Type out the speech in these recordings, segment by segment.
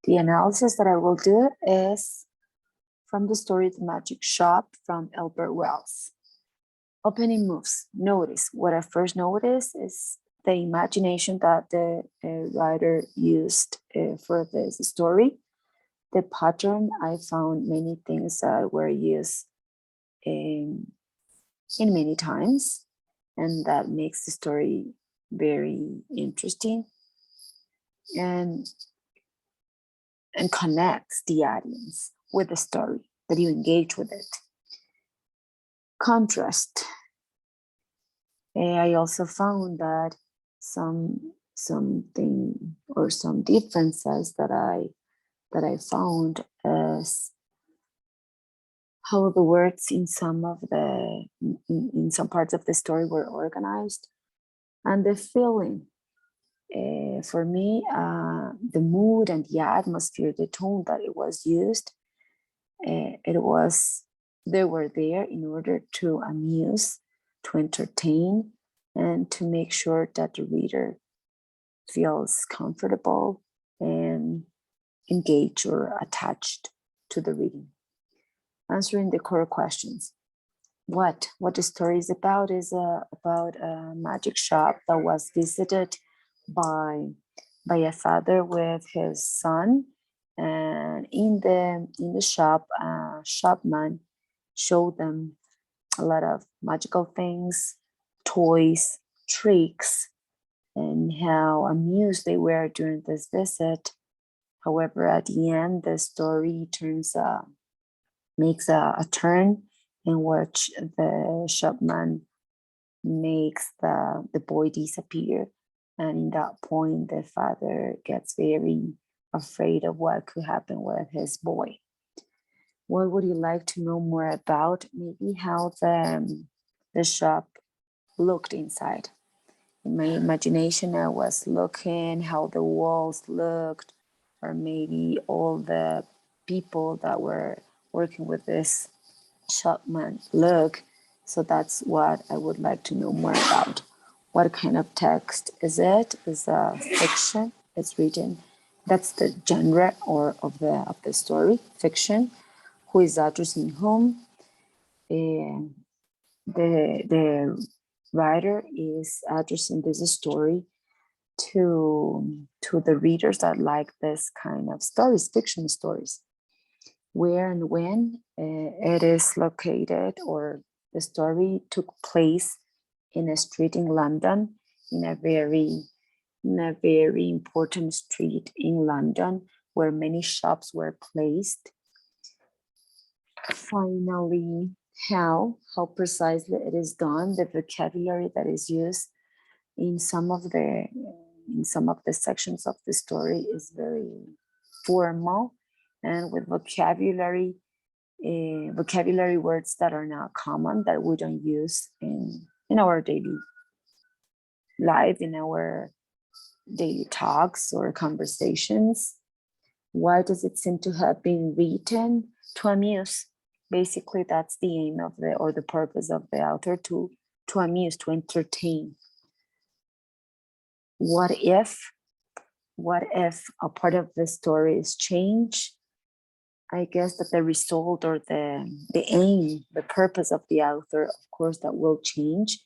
The analysis that I will do is from the story The Magic Shop from Albert Wells. Opening moves. Notice. What I first noticed is the imagination that the writer used for this story. The pattern, I found many things that were used in many times, and that makes the story very interesting and connects the audience with the story, that you engage with it. Contrast. I also found that something or some differences that I found as how the words in some parts of the story were organized, and the feeling. For me, the mood and the atmosphere, the tone that it was used, they were there in order to amuse, to entertain, and to make sure that the reader feels comfortable and engaged or attached to the reading. Answering the core questions. What the story is about a magic shop that was visited by a father with his son, and in the shop, a shopman showed them a lot of magical things, toys, tricks, and how amused they were during this visit. However, at the end, the story makes a turn in which the shopman makes the boy disappear. And in that point, the father gets very afraid of what could happen with his boy. What would you like to know more about? Maybe how the shop looked inside. In my imagination, I was looking how the walls looked, or maybe all the people that were working with this shopman look. So that's what I would like to know more about. What kind of text is it? Is a fiction? It's written. That's the genre of the story, fiction. Who is addressing whom? And the writer is addressing this story to the readers that like this kind of stories, fiction stories. Where and when it is located, or the story took place in a street in London, in a very important street in London where many shops were placed. Finally, how precisely it is done, the vocabulary that is used in some of the sections of the story is very formal, and with vocabulary words that are not common, that we don't use in our daily life, in our daily talks or conversations. Why does it seem to have been written? To amuse. Basically, that's the aim of the purpose of the author, to amuse, to entertain. What if a part of the story is changed? I guess that the result, or the aim, the purpose of the author, of course, that will change.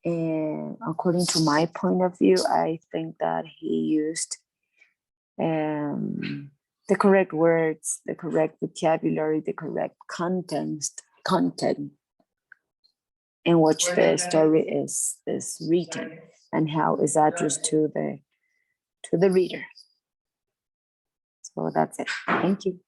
And according to my point of view, I think that he used the correct words, the correct vocabulary, the correct content in which the story is written, and how is addressed to the reader. So that's it. Thank you.